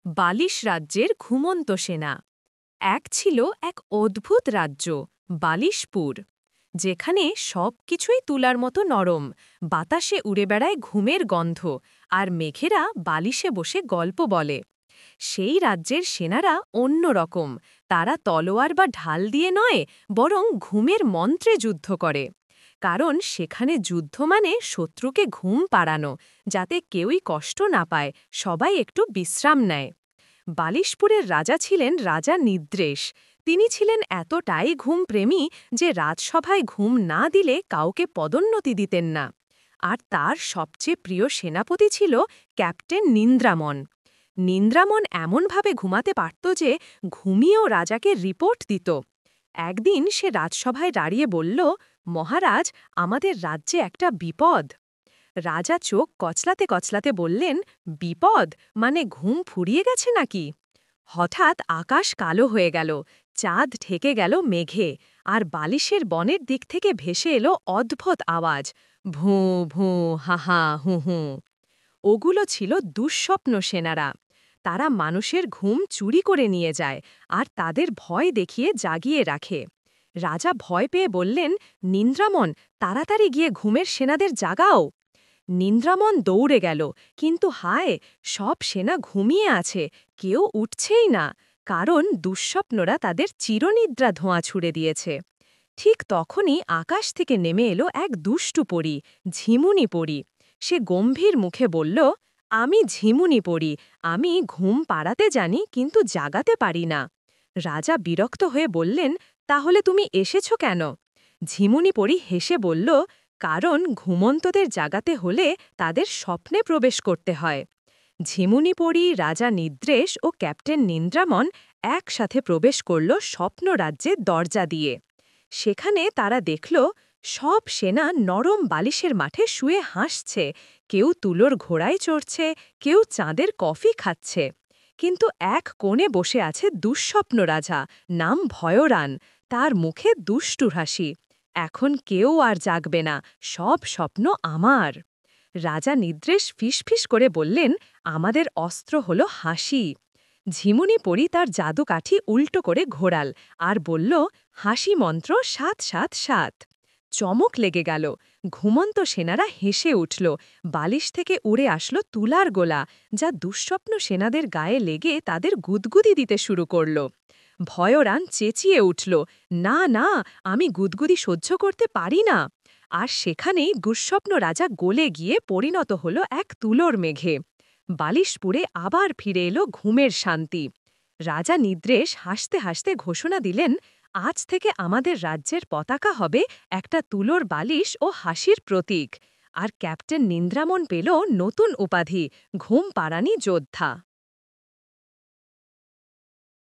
বালিশ রাজ্যের ঘুমন্ত সেনা। এক ছিল এক অদ্ভুত রাজ্য, বালিশপুর, যেখানে সব কিছুই তুলার মতো নরম, বাতাসে উড়ে বেড়ায় ঘুমের গন্ধ, আর মেঘেরা বালিশে বসে গল্প বলে। সেই রাজ্যের সেনারা অন্য রকম, তারা তলোয়ার বা ঢাল দিয়ে নয়, বরং ঘুমের মন্ত্রে যুদ্ধ করে। কারণ সেখানে যুদ্ধ মানে শত্রুকে ঘুম পাড়ানো, যাতে কেউই কষ্ট না পায়, সবাই একটু বিশ্রাম নেয়। বালিশপুরের রাজা ছিলেন রাজা নিদ্রেশ। তিনি ছিলেন এতটাই ঘুমপ্রেমী যে রাজসভায় ঘুম না দিলে কাউকে পদোন্নতি দিতেন না। আর তার সবচেয়ে প্রিয় সেনাপতি ছিল ক্যাপ্টেন নিন্দ্রামন। নিন্দ্রামন এমনভাবে ঘুমাতে পারত যে ঘুমিয়েও রাজাকে রিপোর্ট দিত। একদিন সে রাজসভায় দাঁড়িয়ে বলল, মহারাজ, আমাদের রাজ্যে একটা বিপদ। রাজা চোখ কচলাতে কচলাতে বললেন, বিপদ মানে ঘুম ফুরিয়ে গেছে নাকি? হঠাৎ আকাশ কালো হয়ে গেল, চাঁদ ঢেকে গেল মেঘে, আর বালিশের বনের দিক থেকে ভেসে এলো অদ্ভুত আওয়াজ, ভুঁ ভুঁ হাহা হু হু। ওগুলো ছিল দুঃস্বপ্ন সেনারা। তারা মানুষের ঘুম চুরি করে নিয়ে যায় আর তাদের ভয় দেখিয়ে জাগিয়ে রাখে। রাজা ভয় পেয়ে বললেন, নিন্দ্রামন, তাড়াতাড়ি গিয়ে ঘুমের সেনাদের জাগাও। নিন্দ্রামন দৌড়ে গেল, কিন্তু হায়, সব সেনা ঘুমিয়ে আছে, কেউ উঠছেই না, কারণ দুঃস্বপ্নরা তাদের চিরনিদ্রা ধোঁয়া ছুড়ে দিয়েছে। ঠিক তখনই আকাশ থেকে নেমে এলো এক দুষ্টু পরী, ঝিমুনি পরী। সে গম্ভীর মুখে বলল, আমি ঝিমুনি পরী, আমি ঘুম পাড়াতে জানি কিন্তু জাগাতে পারি না। রাজা বিরক্ত হয়ে বললেন, তাহলে তুমি এসেছো কেন? ঝিমুনি পরী হেসে বলল, কারণ ঘুমন্তদের জাগাতে হলে তাদের স্বপ্নে প্রবেশ করতে হয়। ঝিমুনি পরী, রাজা নিদ্রেশ ও ক্যাপ্টেন নিন্দ্রামন একসাথে প্রবেশ করল স্বপ্ন রাজ্যের দরজা দিয়ে। সেখানে তারা দেখল সব সেনা নরম বালিশের মাঠে শুয়ে হাসছে, কেউ তুলোর ঘোড়ায় চড়ছে, কেউ চাঁদের কফি খাচ্ছে। কিন্তু এক কোণে বসে আছে দুঃস্বপ্ন রাজা, নাম ভয়রান, তার মুখে দুষ্টুর হাসি। এখন কেউ আর জাগবে না, সব স্বপ্ন আমার। রাজা নিদ্রেশ ফিসফিস করে বললেন, আমাদের অস্ত্র হল হাসি। ঝিমুনি পরী তার জাদুকাঠি উল্টো করে ঘোরাল আর বলল, হাসি মন্ত্র ৭৭৭। চমক লেগে গেল, ঘুমন্ত সেনারা হেসে উঠল, বালিশ থেকে উড়ে আসলো তুলার গোলা, যা দুঃস্বপ্ন সেনাদের গায়ে লেগে তাদের গুদগুদি দিতে শুরু করল। ভয়রান চেঁচিয়ে উঠল, না না, আমি গুদগুদি সহ্য করতে পারি না। আর সেখানেই দুঃস্বপ্ন রাজা গলে গিয়ে পরিণত হল এক তুলোর মেঘে। বালিশপুরে আবার ফিরে এলো ঘুমের শান্তি। রাজা নিদ্রেশ হাসতে হাসতে ঘোষণা দিলেন, আজ থেকে আমাদের রাজ্যের পতাকা হবে একটা তুলোর বালিশ ও হাসির প্রতীক। আর ক্যাপ্টেন নিন্দ্রামন পেল নতুন উপাধি, ঘুম পাড়ানি যোদ্ধা।